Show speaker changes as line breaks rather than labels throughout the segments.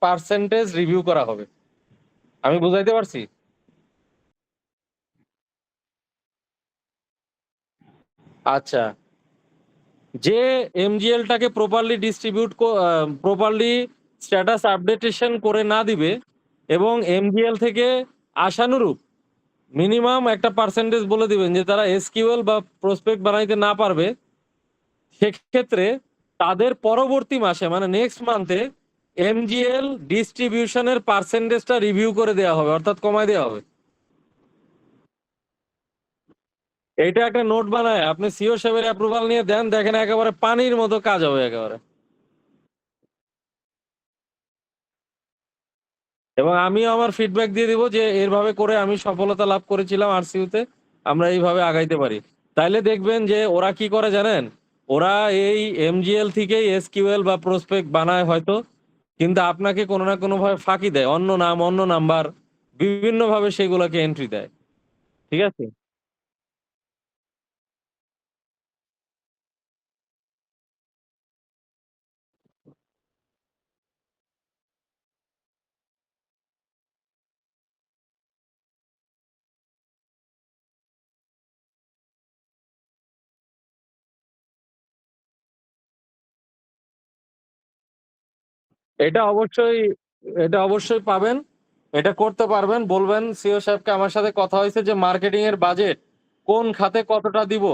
Percentage review করা হবে। আমি বুঝাইতে পারছি? আচ্ছা। যে এমজিএলটাকে properly distribute properly status updation করে না দিবে এবং এমজিএল থেকে আশানুরূপ মিনিমাম একটা পার্সেন্টেজ বলে দিবেন যে তারা এসকিউএল বা প্রসপেক্ট বানাইতে না পারবে। সেক্ষেত্রে তাদের পরবর্তী মাসে মানে নেক্সট মান্থে এমজিএল ডিস্ট্রিবিউশনের পার্সেন্টেজটা রিভিউ করে দেওয়া হবে অর্থাৎ কমায় দেওয়া হবে। এইটা একটা নোট বানায় আপনি সিও সাহেবের অ্যাপ্রুভাল নিয়ে দেন, দেখেন একেবারে পানির মতো কাজ হবে একেবারে। এবং আমিও আমার ফিডব্যাক দিয়ে দিব যে এভাবে করে আমি সফলতা লাভ করেছিলাম আরসিইউতে। আমরা এইভাবে আগাইতে পারি। তাইলে দেখবেন যে ওরা কি করে জানেন? ওরা এই এমজিএল থেকেই এসকিউএল বা প্রসপেক্ট বানায় হয়তো। কিন্তু আপনাকে কোন না কোনভাবে ফাঁকি দেয়। অন্য নাম, অন্য নাম্বার বিভিন্নভাবে সেগুলাকে এন্ট্রি দেয়। ঠিক আছে? এটা অবশ্যই এটা অবশ্যই পাবেন। এটা করতে পারবেন। বলবেন সিও সাহেবকে আমার সাথে কথা হইছে যে মার্কেটিং এর বাজেট কোন খাতে কতটা দিব।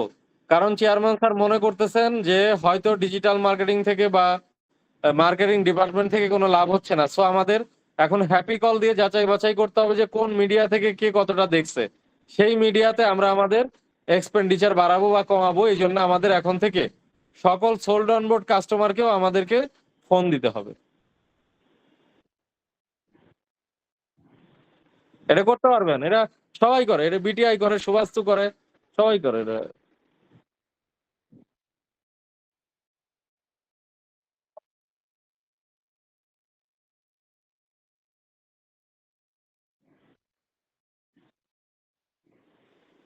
কারণ চেয়ারম্যান স্যার মনে করতেছেন যে হয়তো ডিজিটাল মার্কেটিং থেকে বা মার্কেটিং ডিপার্টমেন্ট থেকে কোনো লাভ হচ্ছে না। সো আমাদের এখন হ্যাপি কল দিয়ে যাচাই বাছাই করতে হবে যে কোন মিডিয়া থেকে কে কতটা দেখছে। সেই মিডিয়াতে আমরা আমাদের এক্সপেন্ডিচার বাড়াবো বা কমাবো। এইজন্য আমাদের এখন থেকে সকল সোল্ড অন বোর্ড কাস্টমারকেও আমাদেরকে ফোন দিতে হবে। এটা করতে পারবেন। এটা সবাই করে। এটা বিটিআই করে, সুবাস্তু করে, সবাই করে এটা।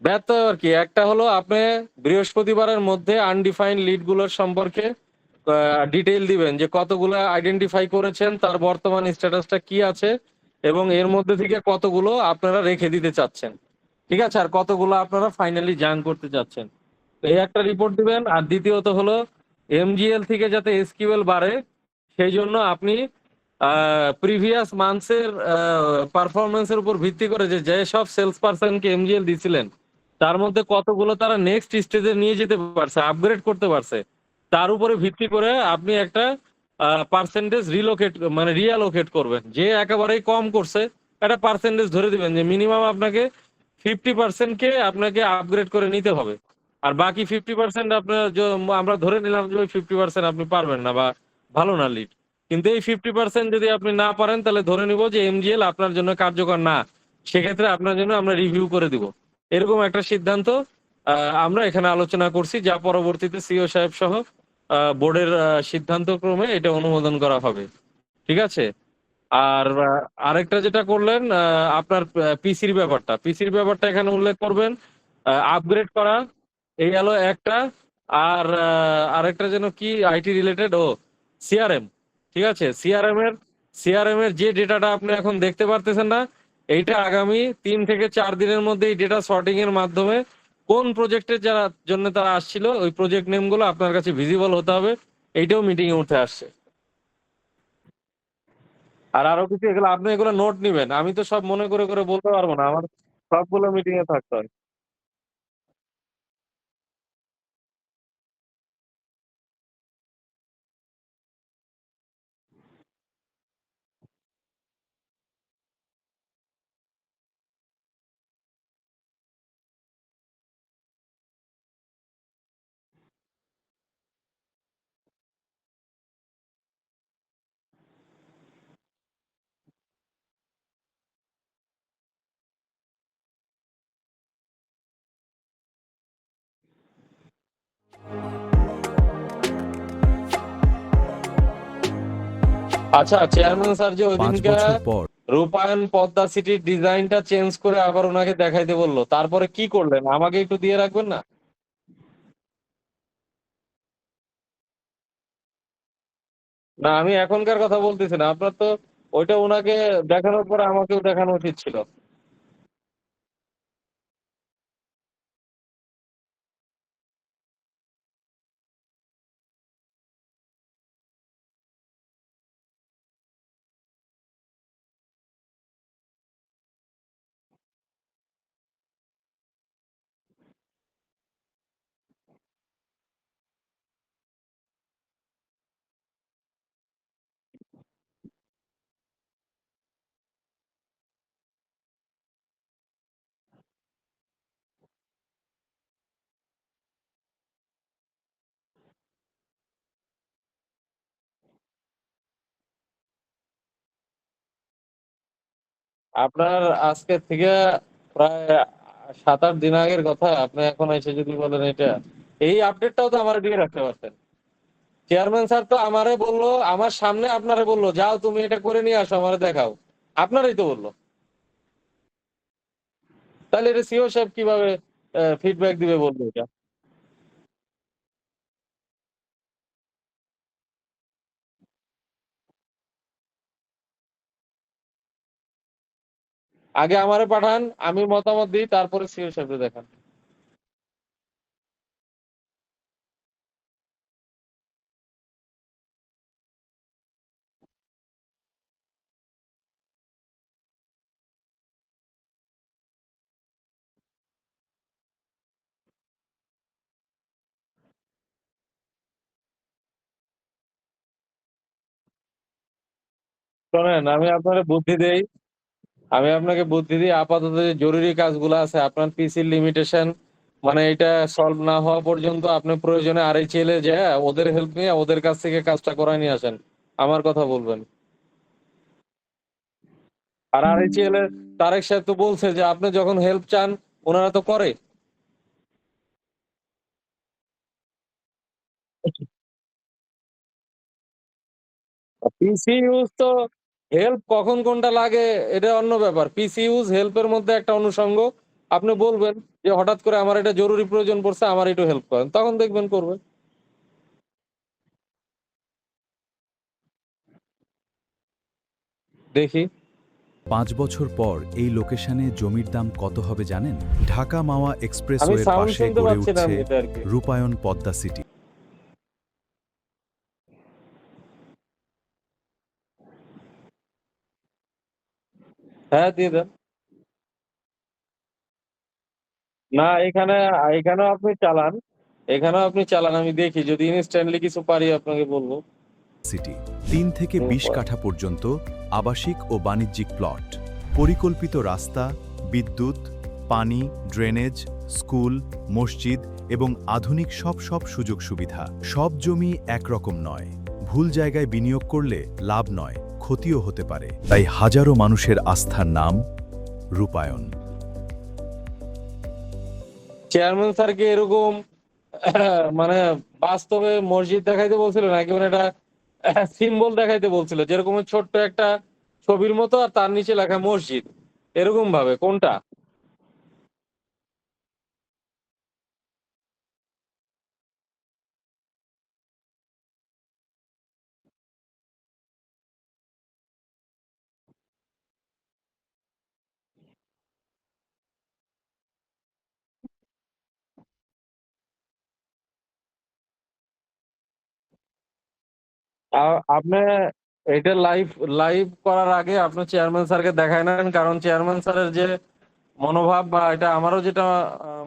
ব্যর্থ আর কি একটা হলো আপনি বৃহস্পতিবারের মধ্যে আনডিফাইন্ড লিড গুলোর সম্পর্কে ডিটেইল দিবেন যে কতগুলো আইডেন্টিফাই করেছেন, তার বর্তমান স্ট্যাটাসটা কি আছে এবং এর মধ্যে থেকে কতগুলো আপনারা রেখে দিতে চাচ্ছেন। ঠিক আছে? আর কতগুলো আপনারা ফাইনালি জয়েন করতে চাচ্ছেন। তো এই একটা রিপোর্ট দিবেন। আর দ্বিতীয়ত হলো এমজিএল থেকে যাতে এসকিউএল বাড়ে সেইজন্য আপনি প্রিভিয়াস মান্থস এর পারফরম্যান্স এর উপর ভিত্তি করে যেসব সেলস পারসনকে এমজিএল দিছিলেন তার মধ্যে কতগুলো তারা নেক্সট স্টেজে নিয়ে যেতে পারছে, আপগ্রেড করতে পারছে। তার উপরে ভিত্তি করে আপনি একটা পার্সেন্টেজ রিলোকেট মানে রিঅ্যালোকেট করবেন। যে একেবারেই কম করছে একটা পার্সেন্টেজ ধরে দিবেন যে মিনিমাম আপনাকে 50% কে আপনাকে আপগ্রেড করে নিতে হবে। আর বাকি 50% আপনার আমরা ধরে নিলাম যে ওই 50% আপনি পারবেন না বা ভালো না লিড। কিন্তু এই 50% যদি আপনি না পারেন তাহলে ধরে নিব যে এমজিএল আপনার জন্য কার্যকর না। সেক্ষেত্রে আপনার জন্য আমরা রিভিউ করে দিব। এরকম একটা সিদ্ধান্ত আমরা এখানে আলোচনা করছি যা পরবর্তীতে সিও সাহেব সহ বোর্ডের সিদ্ধান্ত ক্রমে এটা অনুমোদন করা হবে। ঠিক আছে? আর আরেকটা যেটা করলেন আপনার পিসির ব্যাপারটা। পিসির ব্যাপারটা এখানে উল্লেখ করবেন। আপগ্রেড করা এই গেল একটা। আর আরেকটা যেন কি আইটি রিলেটেড সিআরএম। ঠিক আছে? সিআরএম এর যে ডেটাটা আপনি এখন দেখতে পারতেছেন না, এইটা আগামী ৩ থেকে ৪ দিনের মধ্যে এই ডেটা সর্টিং এর মাধ্যমে কোন প্রজেক্টের যারা জন্য তারা আসছিল ওই প্রজেক্ট নেম গুলো আপনার কাছে ভিজিবল হতে হবে। এইটাও মিটিং এ উঠে আসছে। আর আরো কিছু এগুলো আপনি এগুলো নোট নিবেন। আমি তো সব মনে করে বলতে পারবো না। আমার সবগুলো মিটিং এ থাকতে হয়। আচ্ছা চেয়ারম্যান স্যার যে
৫
ওইদিনকে
বছর পর
রূপায়ণ পদ্মা সিটির ডিজাইনটা চেঞ্জ করে আবার ওনাকে দেখাইতে বললো। তারপরে কি করলেন? আমাকে একটু দিয়ে রাখবেন না? না আমি এখনকার কথা বলতেছি না। আপনার তো ওইটা ওনাকে দেখানোর পরে আমাকেও দেখানো উচিত ছিল। আপনার আজকে থেকে প্রায় ৭-৮ দিন আগের কথা। আপনি এখন এসে যদি বলেন এটা, এই আপডেটটাও তো আমারে দিয়ে রাখতে পারতেন। চেয়ারম্যান স্যার তো আমারে বলল, আমার সামনে আপনারে বলল, "যাও তুমি এটা করে নিয়ে আসো, আমারে দেখাও।" আপনারাই তো বলল। তাহলে এটা সিও সাহেব কিভাবে ফিডব্যাক দিবে বলবে এটা? আগে আমারে পাঠান, আমি মতামত দিই, তারপরে সিও সাহেবরে দেখান। শোনেন, আমি আপনাকে বুদ্ধি দেই, আপাতত যে জরুরি কাজগুলো আছে, আপনার পিসির লিমিটেশন, মানে এটা সলভ না হওয়া পর্যন্ত আপনি প্রয়োজনে RHL এ যেয়ে ওদের হেল্প নিয়ে ওদের কাছ থেকে কাজটা করায় নিয়ে আসেন। আমার কথা বলবেন। আর RHL এর তারেক সাহেব তো বলছে যে আপনি যখন হেল্প চান উনারা তো করে। পিসি ইউজ তো হেল্প কখন কোনটা লাগে এটা অন্য ব্যাপার। পিসি ইউজ হেল্পের মধ্যে একটা অনুষঙ্গ। আপনি বলবেন যে হঠাৎ করে আমার এটা জরুরি প্রয়োজন পড়ছে, আমার একটু হেল্প করেন। তখন দেখবেন করবে। দেখি।
৫ বছর পর এই লোকেশনে জমির দাম কত হবে জানেন? ঢাকা মাওয়া
আমি
এক্সপ্রেসওয়ের
সাউন্ড
পাশে
শুনতে
গড়ে
পাচ্ছি না
উঠছে
এমনিতে আরকি।
রূপায়ণ পদ্মা সিটি।
হ্যাঁ, দিয়ে দেন। না, এখানেও আপনি চালান। এখানেও আপনি চালান। আমি দেখি যদি ইনস্ট্যান্টলি কিছু পারি আপনাকে বলব।
সিটি ৩ থেকে ২০ কাঠা পর্যন্ত আবাসিক ও বাণিজ্যিক প্লট, পরিকল্পিত রাস্তা, বিদ্যুৎ, পানি, ড্রেনেজ, স্কুল, মসজিদ এবং আধুনিক সব সুযোগ সুবিধা। সব জমি একরকম নয়। ভুল জায়গায় বিনিয়োগ করলে লাভ নয়, ক্ষতিও হতে পারে। তাই হাজারো মানুষের আস্থার নাম রূপায়ণ।
চেয়ারম্যান স্যার কি এরকম মানে বাস্তবে মসজিদ দেখাইতে বলছিল নাকি মানে এটা সিম্বল দেখাইতে বলছিল? যেরকম ওই ছোট্ট একটা ছবির মতো আর তার নিচে লেখা মসজিদ। এরকম ভাবে কোনটা? আপনি এটা লাইভ লাইভ করার আগে আপনি চেয়ারম্যান স্যারকে দেখায় নেন। কারণ চেয়ারম্যান স্যারের যে মনোভাব বা এটা আমারও যেটা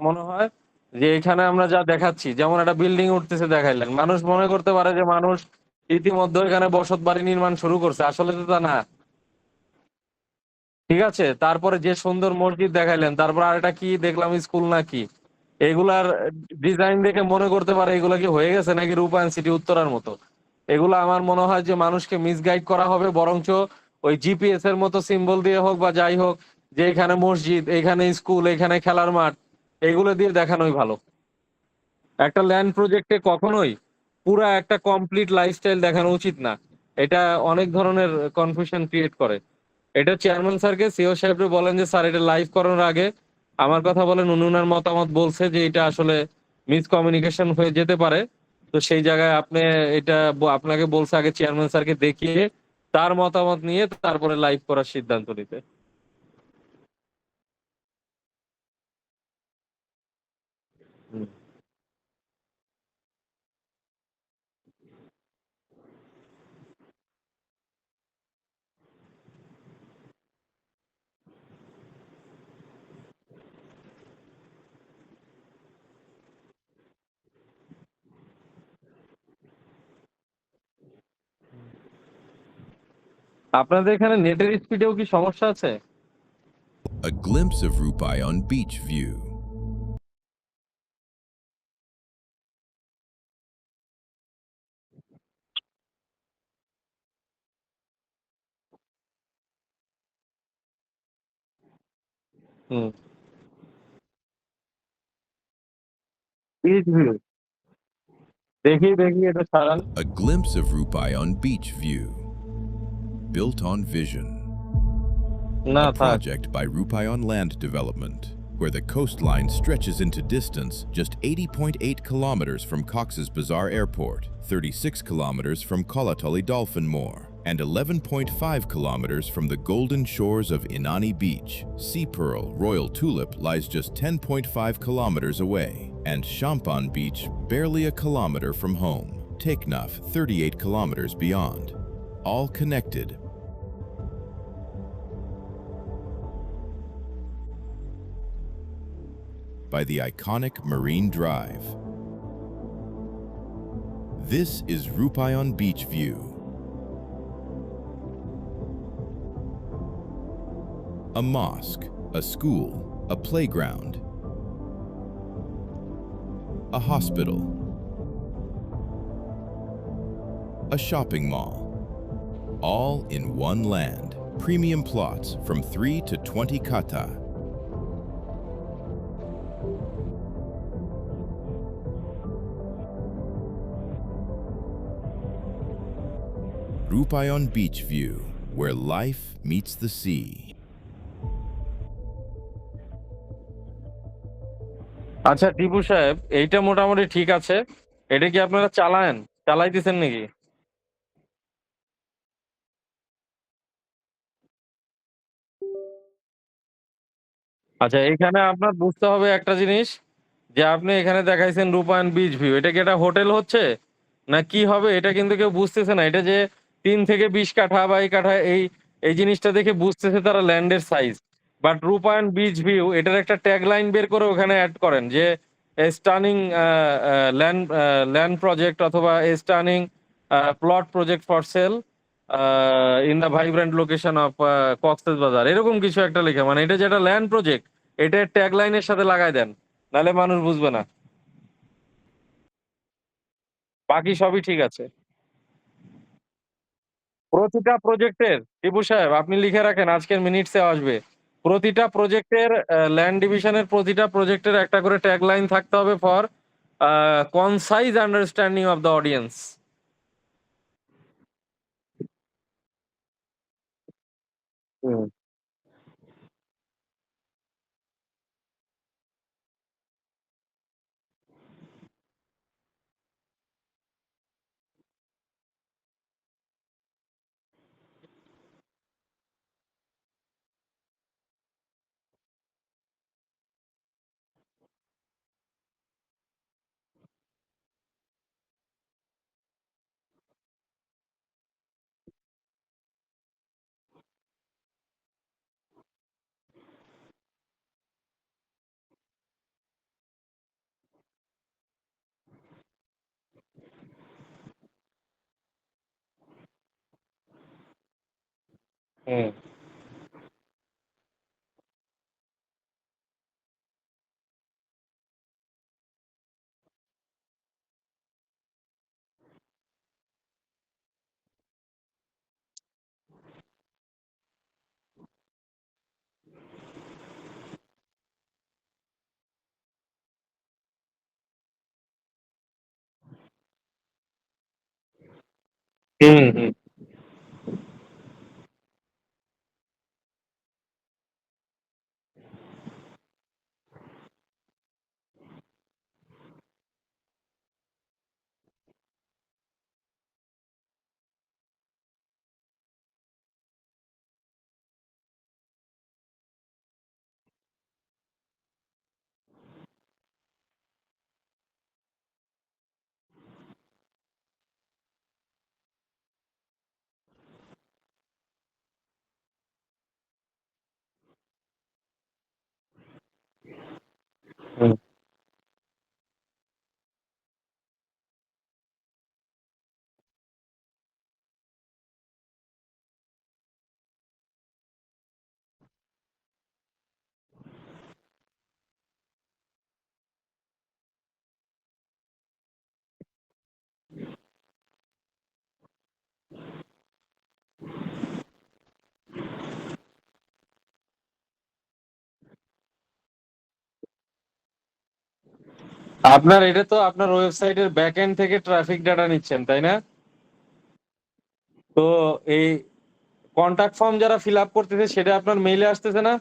মনে হয় যে এখানে আমরা যা দেখাচ্ছি, যেমন একটা বিল্ডিং উঠতেছে দেখাইলেন। মানুষ মনে করতে পারে যে মানুষ ইতিমধ্যে এখানে বসতবাড়ি নির্মাণ শুরু করছে। আসলে তো তা না। ঠিক আছে? তারপরে যে সুন্দর মসজিদ দেখাইলেন, তারপর আরেকটা কি দেখলাম স্কুল নাকি। এগুলার ডিজাইন দেখে মনে করতে পারে এগুলা কি হয়ে গেছে নাকি রূপায়ণ সিটি উত্তরার মতো। এগুলা আমার মনে হয় যে মানুষকে মিসগাইড করা হবে, বরঞ্চ ওই জিপিএস এর মতো সিম্বল দিয়ে হোক বা যাই হোক, যে এখানে মসজিদ, এখানে স্কুল, এখানে খেলার মাঠ, এগুলো দিয়ে দেখানোই ভালো। একটা ল্যান্ড প্রজেক্টে কখনোই পুরা একটা কমপ্লিট লাইফস্টাইল দেখানো উচিত না। এটা অনেক ধরনের কনফিউশন ক্রিয়েট করে। এটা চেয়ারম্যান স্যারকে, সিও সাহেবরে বলেন যে স্যার এটা লাইভ করানোর আগে আমার কথা বলেন, উনি উনার মতামত বলছে যে এটা আসলে মিসকমিউনিকেশন হয়ে যেতে পারে। তো সেই জায়গায় আপনি এটা আপনাকে বলছে আগে চেয়ারম্যান স্যারকে দেখিয়ে তার মতামত নিয়ে তারপরে লাইভ করার সিদ্ধান্ত নিতে। হুম। আপনাদের এখানে নেটের স্পিডেও কি সমস্যা আছে?
A glimpse of Rupai on beach view.
Hmm. Beach view, দেখি দেখি এটা ছাড়ান।
A glimpse of Rupai on beach view. Built on vision.
না
A
থাক।
project by Rupayon Land Development, where the coastline stretches into distance just 80.8 kilometers from Cox's Bazar Airport, 36 kilometers from Kolatali Dolphin Moor, and 11.5 kilometers from the golden shores of Inani Beach. Sea Pearl Royal Tulip lies just 10.5 kilometers away, and Champan Beach barely a kilometer from home. Teknaf 38 kilometers beyond. All connected by the iconic Marine Drive. This is Rupayon Beach View. A mosque, a school, a playground, a hospital, a shopping mall, all in one land. Premium plots from 3 to 20 kata. Rupayon Beach View, where life meets the sea.
আচ্ছা টিপু সাহেব, এইটা মোটামুটি ঠিক আছে। এটা কি আপনারা চালাইতেছেন নাকি? আচ্ছা, এখানে আপনার বুঝতে হবে একটা জিনিস, যে আপনি এখানে দেখাইছেন রূপায়ণ বিচ ভিউ। এটা কি একটা হোটেল হচ্ছে? না কি হবে? এটা কিন্তু কেউ বুঝতেছে না। এটা যে ৩ থেকে ২০ কাঠা বা এই কাঠা, এই জিনিসটা দেখে বুঝতেছে তারা ল্যান্ডের সাইজ। বাট রূপায়ণ বিচ ভিউ এটার একটা ট্যাগলাইন বের করে ওখানে এড করেন যে এ স্টানিং ল্যান্ড প্রজেক্ট অথবা a stunning plot project for sale in the vibrant location of Cox's Bazar. এরকম কিছু একটা লেখা, মানে এটা যেটা ল্যান্ড প্রজেক্ট এটা ট্যাগলাইনের সাথে লাগাই দেন। নাহলে মানুষ বুঝবে না। বাকি সবই ঠিক আছে। প্রতিটা প্রজেক্টের, টিপু সাহেব আপনি লিখে রাখেন, আজকের মিনিটসে আসবে। প্রতিটা প্রজেক্টের ল্যান্ড ডিভিশনের প্রতিটা প্রজেক্টের একটা করে ট্যাগলাইন থাকতে হবে for concise understanding of the audience. Hmm, hmm, hmm, hmm. আপনার এটা তো আপনার ওয়েবসাইটের ব্যাক এন্ড থেকে ট্রাফিক ডাটা নিচ্ছেন, তাই না? তো এই কন্টাক্ট ফর্ম যারা ফিল আপ করতেছে সেটা আপনার মেইলে আসতেছে না?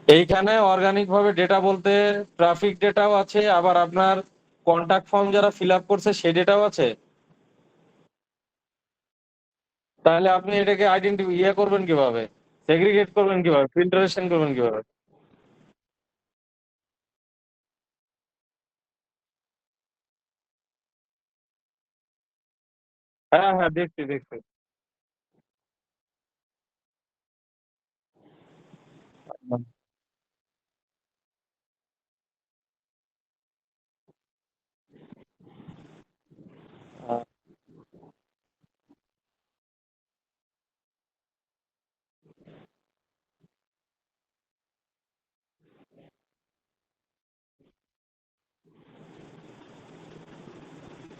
এইখানে অর্গানিক ভাবে ডেটা বলতে ট্রাফিক ডেটাও আছে, আবার আপনার কন্টাক্ট ফর্ম যারা ফিল আপ করছে সেই ডেটাও আছে। তাহলে আপনি এটাকে করবেন কিভাবে, সেগ্রিগেট করবেন কিভাবে, ফিল্টারেশন করবেন কিভাবে? হ্যাঁ হ্যাঁ, দেখছি দেখছি।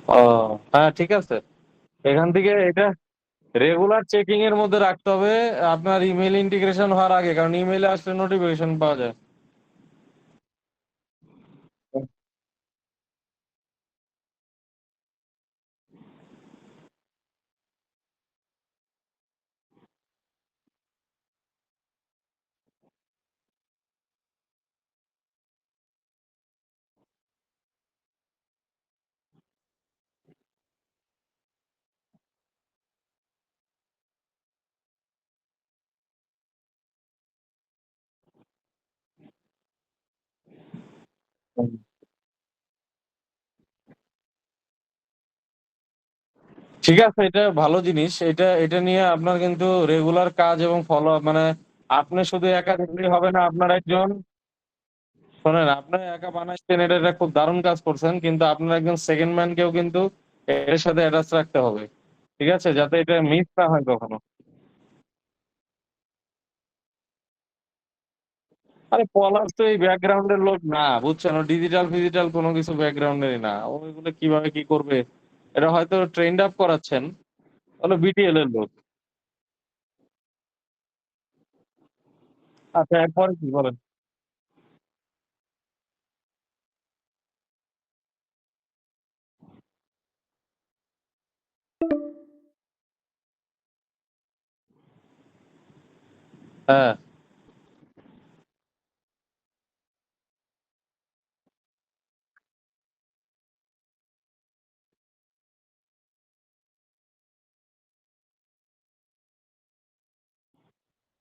ও, হ্যাঁ ঠিক আছে। এখান থেকে এটা রেগুলার চেকিং এর মধ্যে রাখতে হবে আপনার ইমেল ইন্টিগ্রেশন হওয়ার আগে, কারণ ইমেইলে আসলে নোটিফিকেশন পাওয়া যায়। ঠিক আছে, এটা ভালো জিনিস। এটা এটা নিয়ে আপনার কিন্তু রেগুলার কাজ এবং ফলো মানে আপনি শুধু একা দেখলেই হবে না, আপনার একজন, শোনেন, আপনি একা বানাইছেন, এটা একটা খুব দারুণ কাজ করছেন, কিন্তু আপনার একজন সেকেন্ড ম্যান কেও কিন্তু এর সাথে অ্যাটাচ রাখতে হবে। ঠিক আছে, যাতে এটা মিস না হয় কখনো। আরে পলাশ তো এই ব্যাকগ্রাউন্ডের লোক না, বুঝছেন, ও ডিজিটাল ফিজিটাল কোনো কিছু ব্যাকগ্রাউন্ডেরই না, ও এগুলো কিভাবে কি করবে, এটা হয়তো ট্রেন্ড আপ করাচ্ছেন, হলো বিটিএল এর লোক। আচ্ছা, এরপরে কি বলেন? হ্যাঁ,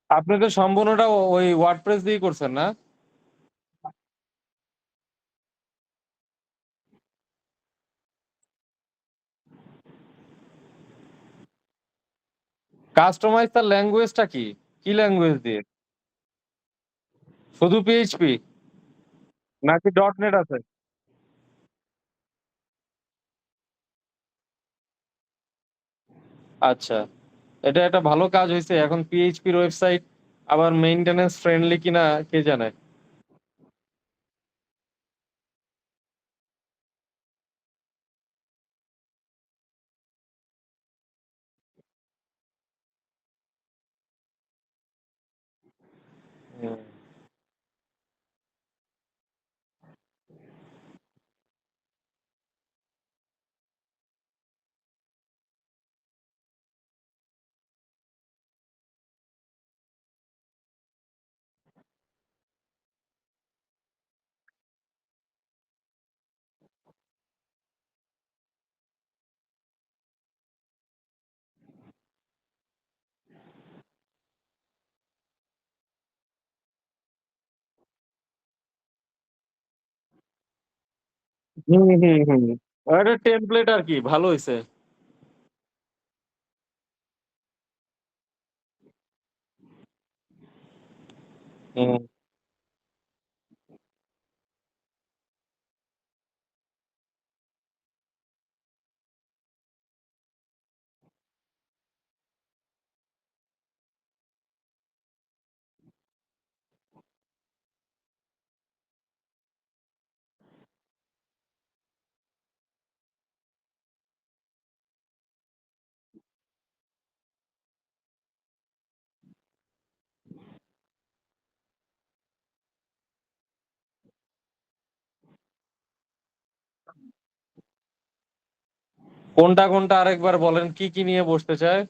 আপনি তো সম্পূর্ণটা ওই ওয়ার্ডপ্রেস দিয়ে করছেন না? কাস্টমাইজ তার ল্যাঙ্গুয়েজটা কি, কি ল্যাঙ্গুয়েজ দিয়ে? শুধু পিএইচপি নাকি ডট নেট আছে? আচ্ছা, এটা একটা ভালো কাজ হয়েছে। এখন পিএইচপির ওয়েবসাইট আবার মেইনটেনেন্স ফ্রেন্ডলি কিনা কে জানে। হুম। হুম, হুম, হুম। এটা টেমপ্লেট আরকি ভালো হইছে। হুম। কোনটা আরেকবার বলেন কি নিয়ে বসতে চায়?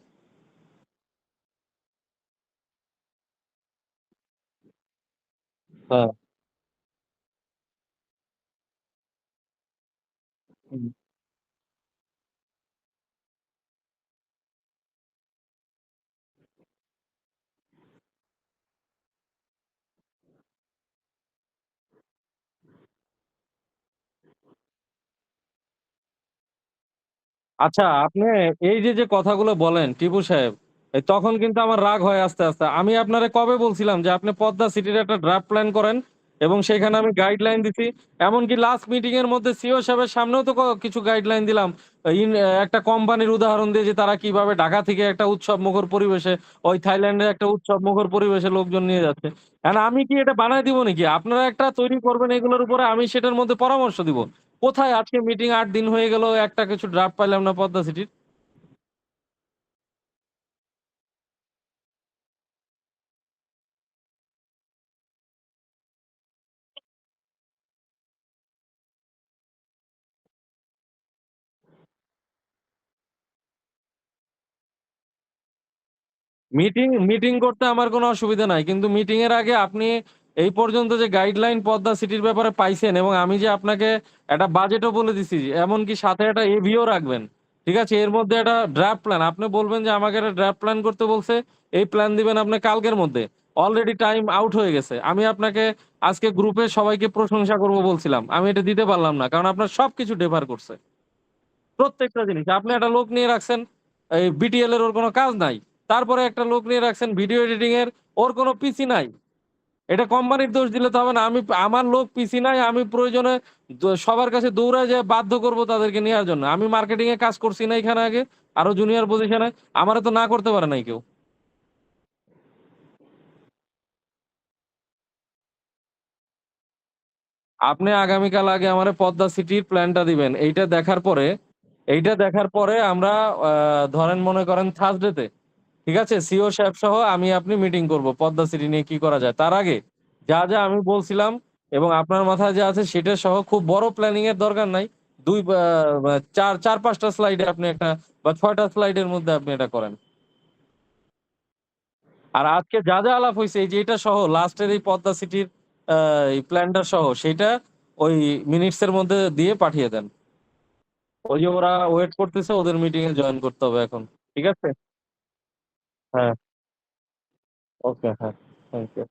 হ্যাঁ। হুম। আচ্ছা, আপনি এই যে কথাগুলো বলেন টিপু সাহেব, তখন কিন্তু আমার রাগ হয় আস্তে। আমি আপনারে কবে বলছিলাম যে আপনি পদ্মা সিটির একটা ড্রাফট প্ল্যান করেন এবং সেখানে আমি গাইডলাইন দিছি। এমনকি লাস্ট মিটিং এর মধ্যে সিও সাহেবের সামনেও তো কিছু গাইডলাইন দিলাম। একটা কোম্পানির উদাহরণ দিয়ে যে তারা কিভাবে ঢাকা থেকে একটা উৎসবমুখর পরিবেশে ওই থাইল্যান্ডের একটা উৎসবমুখর পরিবেশে লোকজন নিয়ে যাচ্ছে। এখন আমি কি এটা বানায় দিব নাকি? আপনারা একটা তৈরি করবেন এগুলোর উপরে আমি সেটার মধ্যে পরামর্শ দিব। কোথায় আজকে মিটিং ৮ দিন হয়ে গেল একটা কিছু ড্রাফট পাইলাম না পদ্মা সিটির। মিটিং করতে আমার কোনো অসুবিধা নাই। কিন্তু মিটিং এর আগে আপনি এই পর্যন্ত যে গাইডলাইন পদ্মা সিটির ব্যাপারে পাইছেন এবং আমি যে আপনাকে একটা বাজেটও বলে দিছি, এমনকি সাথে একটা এভিও রাখবেন। ঠিক আছে? এর মধ্যে একটা ড্রাফট প্ল্যান। আপনি বলবেন যে আমাকে একটা ড্রাফট প্ল্যান করতে বলছে। এই প্ল্যান দিবেন আপনি কালকের মধ্যে। অলরেডি টাইম আউট হয়ে গেছে। আমি আপনাকে আজকে গ্রুপে সবাইকে প্রশংসা করব বলছিলাম। আমি এটা দিতে পারলাম না। কারণ আপনার সবকিছু ডেফার করছে। প্রত্যেকটা জিনিস। আপনি একটা লোক নিয়ে রাখছেন, এই বিটিএল এর ওর কোন কাজ নাই। তারপরে একটা লোক নিয়ে রাখছেন ভিডিও এডিটিং এর, ওর কোন পিসি নাই। এটা কোম্পানির দোষ দিলে তো হবে না। আমার লোক পিসি নাই, আমি প্রয়োজনে সবার কাছে দৌড়ায় যেয়ে বাধ্য করব তাদেরকে নেয়ার জন্য। আমি মার্কেটিং এ কাজ করছি না এখানে আগে, আরো জুনিয়র পজিশনে। আমারে তো না করতে পারে নাই কেউ। আপনি আগামীকাল আগে আমারে পদ্মা সিটির প্ল্যানটা দিবেন। এইটা দেখার পরে আমরা ধরেন মনে করেন থার্সডে তে ঠিক আছে? সিও সাহেব সহ আমি আপনি মিটিং করব পদ্মা সিটি নিয়ে কি করা যায়। তার আগে যা আমি বলছিলাম এবং আপনার মাথায় যা আছে সেটা সহ খুব বড় প্ল্যানিং এর দরকার নাই। ২ বা ৪-৫ টা স্লাইডে আপনি একটা বা ৬ টা স্লাইডের মধ্যে আপনি এটা করেন। আর আজকে যা আলাপ হইছে এই যে এটা সহ লাস্টের এই পদ্মা সিটির আ এই প্ল্যানটা সহ সেইটা ওই মিনিটস এর মধ্যে দিয়ে পাঠিয়ে দেন। ওই যে ওরা ওয়েট করতেছে ওদের মিটিং এ জয়েন করতে হবে এখন। ঠিক আছে? হ্যাঁ, ওকে, হ্যাঁ। Thank you.